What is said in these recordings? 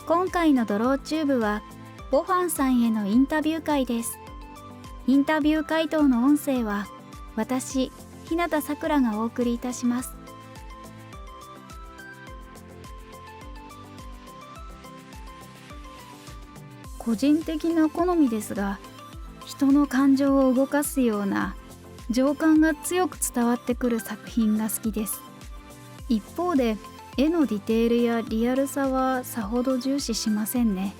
今回のドローチューブはボファンさんへのインタビュー会です。インタビュー回答の音声は私、日向さくらがお送りいたします。個人的な好みですが、人の感情を動かすような情感が強く伝わってくる作品が好きです。一方で絵のディテールやリアルさはさほど重視しませんね。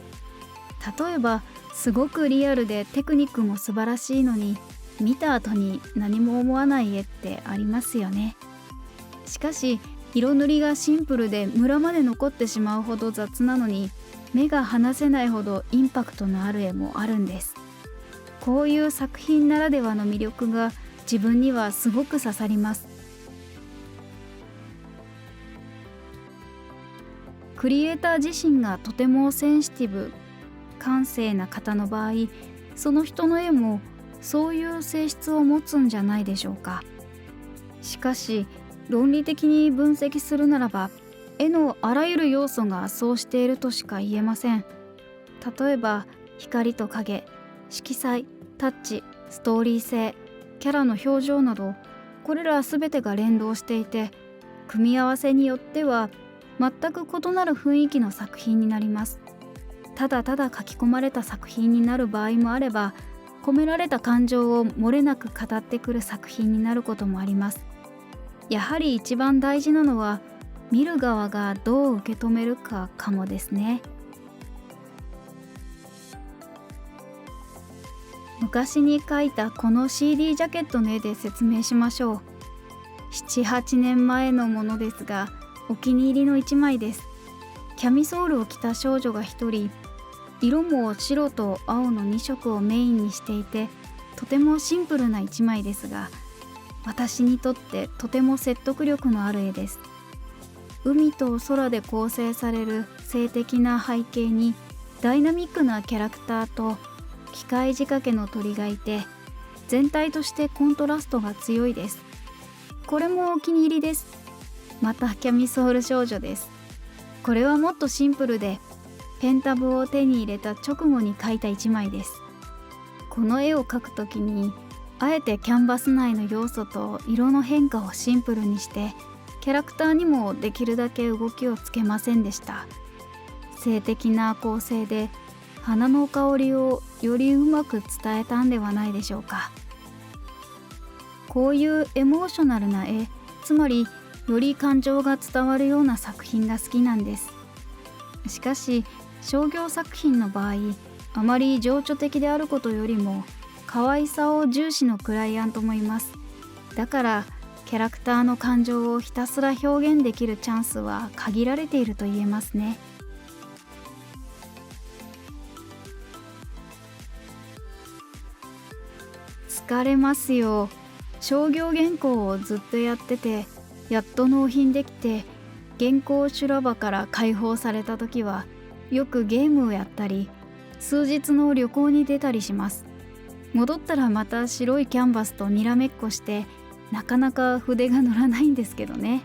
例えばすごくリアルでテクニックも素晴らしいのに、見た後に何も思わない絵ってありますよね。しかし色塗りがシンプルでムラまで残ってしまうほど雑なのに、目が離せないほどインパクトのある絵もあるんです。こういう作品ならではの魅力が自分にはすごく刺さります。クリエイター自身がとてもセンシティブ、感性な方の場合、その人の絵もそういう性質を持つんじゃないでしょうか。しかし論理的に分析するならば、絵のあらゆる要素がそうしているとしか言えません。例えば光と影、色彩、タッチ、ストーリー性、キャラの表情など、これら全てが連動していて、組み合わせによっては全く異なる雰囲気の作品になります。ただただ書き込まれた作品になる場合もあれば、込められた感情を漏れなく語ってくる作品になることもあります。やはり一番大事なのは見る側がどう受け止めるかかもですね。昔に描いたこの CD ジャケットの絵で説明しましょう。7、8年前のものですが、お気に入りの一枚です。キャミソールを着た少女が一人、色も白と青の2色をメインにしていて、とてもシンプルな一枚ですが、私にとってとても説得力のある絵です。海と空で構成される静的な背景にダイナミックなキャラクターと機械仕掛けの鳥がいて、全体としてコントラストが強いです。これもお気に入りです。またキャミソール少女です。これはもっとシンプルで、ペンタブを手に入れた直後に描いた一枚です。この絵を描くときにあえてキャンバス内の要素と色の変化をシンプルにして、キャラクターにもできるだけ動きをつけませんでした。静的な構成で花の香りをよりうまく伝えたんではないでしょうか。こういうエモーショナルな絵、つまりより感情が伝わるような作品が好きなんです。しかし商業作品の場合、あまり情緒的であることよりも可愛さを重視のクライアントもいます。だからキャラクターの感情をひたすら表現できるチャンスは限られていると言えますね。疲れますよ。商業原稿をずっとやってて、やっと納品できて、原稿修羅場から解放された時は、よくゲームをやったり、数日の旅行に出たりします。戻ったらまた白いキャンバスとにらめっこして、なかなか筆が乗らないんですけどね。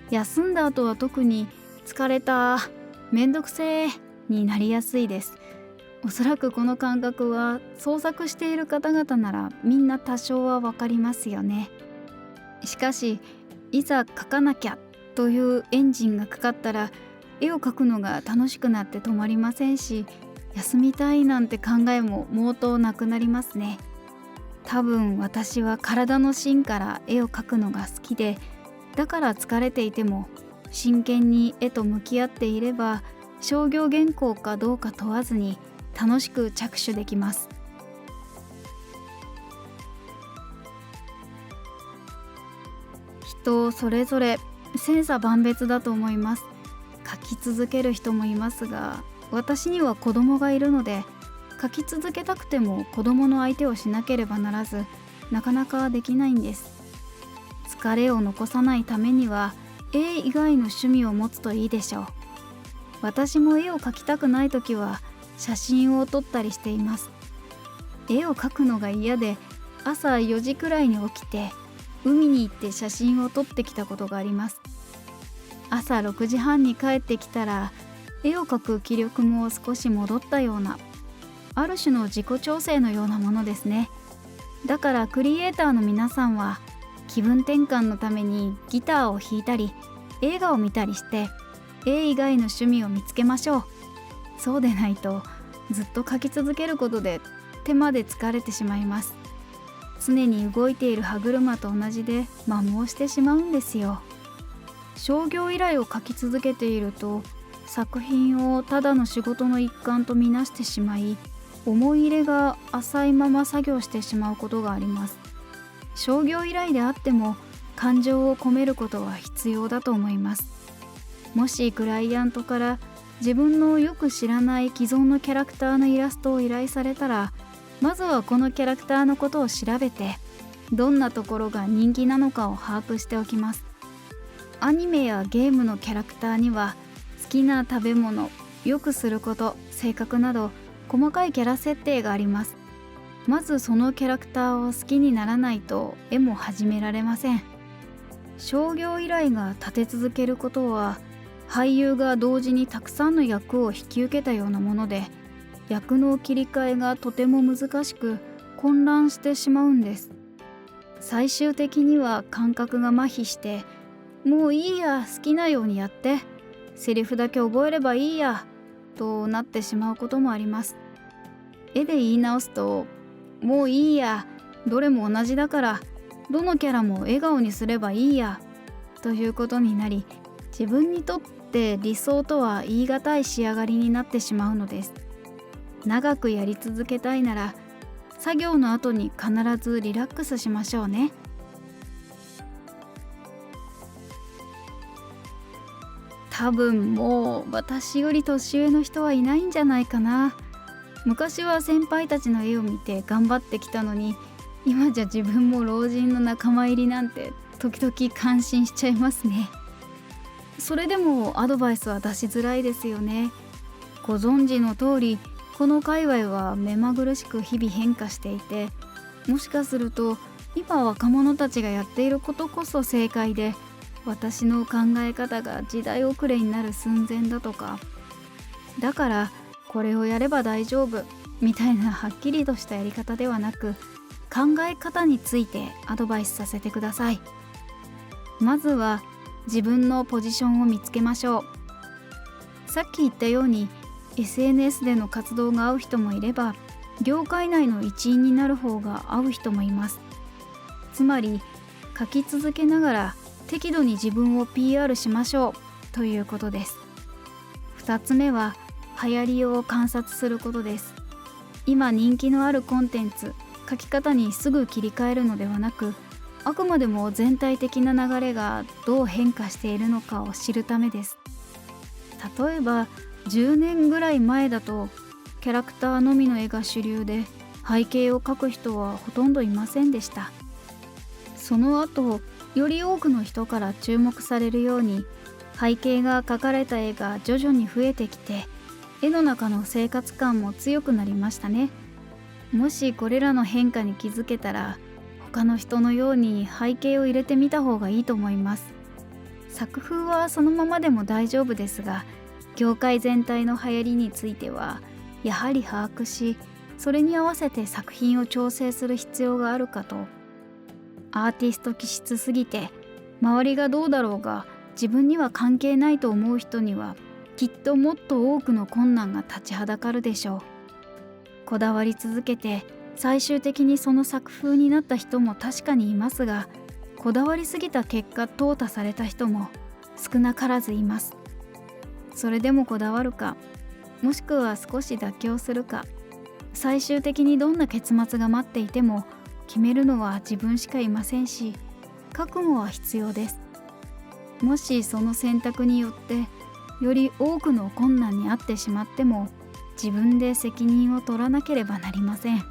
休んだ後は特に疲れた、めんどくせーになりやすいです。おそらくこの感覚は創作している方々ならみんな多少はわかりますよね。しかしいざ描かなきゃというエンジンがかかったら、絵を描くのが楽しくなって止まりませんし、休みたいなんて考えも毛頭なくなりますね。多分私は体の芯から絵を描くのが好きで、だから疲れていても真剣に絵と向き合っていれば、商業原稿かどうか問わずに楽しく着手できます。人それぞれ千差万別だと思います。描き続ける人もいますが、私には子供がいるので、描き続けたくても子供の相手をしなければならず、なかなかできないんです。疲れを残さないためには絵以外の趣味を持つといいでしょう。私も絵を描きたくないときは写真を撮ったりしています。絵を描くのが嫌で、朝4時くらいに起きて海に行って写真を撮ってきたことがあります。朝6時半に帰ってきたら絵を描く気力も少し戻ったような、ある種の自己調整のようなものですね。だからクリエイターの皆さんは気分転換のためにギターを弾いたり映画を見たりして絵以外の趣味を見つけましょう。そうでないとずっと描き続けることで手まで疲れてしまいます。常に動いている歯車と同じで摩耗してしまうんですよ。商業依頼を描き続けていると作品をただの仕事の一環とみなしてしまい、思い入れが浅いまま作業してしまうことがあります。商業依頼であっても感情を込めることは必要だと思います。もしクライアントから自分のよく知らない既存のキャラクターのイラストを依頼されたら、まずはこのキャラクターのことを調べて、どんなところが人気なのかを把握しておきます。アニメやゲームのキャラクターには好きな食べ物、よくすること、性格など細かいキャラ設定があります。まずそのキャラクターを好きにならないと絵も始められません。商業依頼が立て続けることは、俳優が同時にたくさんの役を引き受けたようなもので、役の切り替えがとても難しく混乱してしまうんです。最終的には感覚が麻痺して、もういいや、好きなようにやって、セリフだけ覚えればいいやとなってしまうこともあります。絵で言い直すと、もういいや、どれも同じだからどのキャラも笑顔にすればいいやということになり、自分にとって理想とは言い難い仕上がりになってしまうのです。長くやり続けたいなら、作業の後に必ずリラックスしましょうね。多分もう私より年上の人はいないんじゃないかな。昔は先輩たちの絵を見て頑張ってきたのに、今じゃ自分も老人の仲間入りなんて時々感心しちゃいますね。それでもアドバイスは出しづらいですよね。ご存知の通り、この界隈は目まぐるしく日々変化していて、もしかすると今若者たちがやっていることこそ正解で、私の考え方が時代遅れになる寸前だとか、だからこれをやれば大丈夫みたいなはっきりとしたやり方ではなく、考え方についてアドバイスさせてください。まずは自分のポジションを見つけましょう。さっき言ったように SNS での活動が合う人もいれば、業界内の一員になる方が合う人もいます。つまり書き続けながら適度に自分を PR しましょうということです。2つ目は流行りを観察することです。今人気のあるコンテンツ、書き方にすぐ切り替えるのではなく、あくまでも全体的な流れがどう変化しているのかを知るためです。例えば10年ぐらい前だとキャラクターのみの絵が主流で、背景を描く人はほとんどいませんでした。その後より多くの人から注目されるように、背景が描かれた絵が徐々に増えてきて、絵の中の生活感も強くなりましたね。もしこれらの変化に気づけたら、他の人のように背景を入れてみた方がいいと思います。作風はそのままでも大丈夫ですが、業界全体の流行りについてはやはり把握し、それに合わせて作品を調整する必要があるかと。アーティスト気質すぎて周りがどうだろうが自分には関係ないと思う人には、きっともっと多くの困難が立ちはだかるでしょう。こだわり続けて最終的にその作風になった人も確かにいますが、こだわりすぎた結果淘汰された人も少なからずいます。それでもこだわるか、もしくは少し妥協するか、最終的にどんな結末が待っていても決めるのは自分しかいませんし、覚悟は必要です。もしその選択によってより多くの困難に遭ってしまっても、自分で責任を取らなければなりません。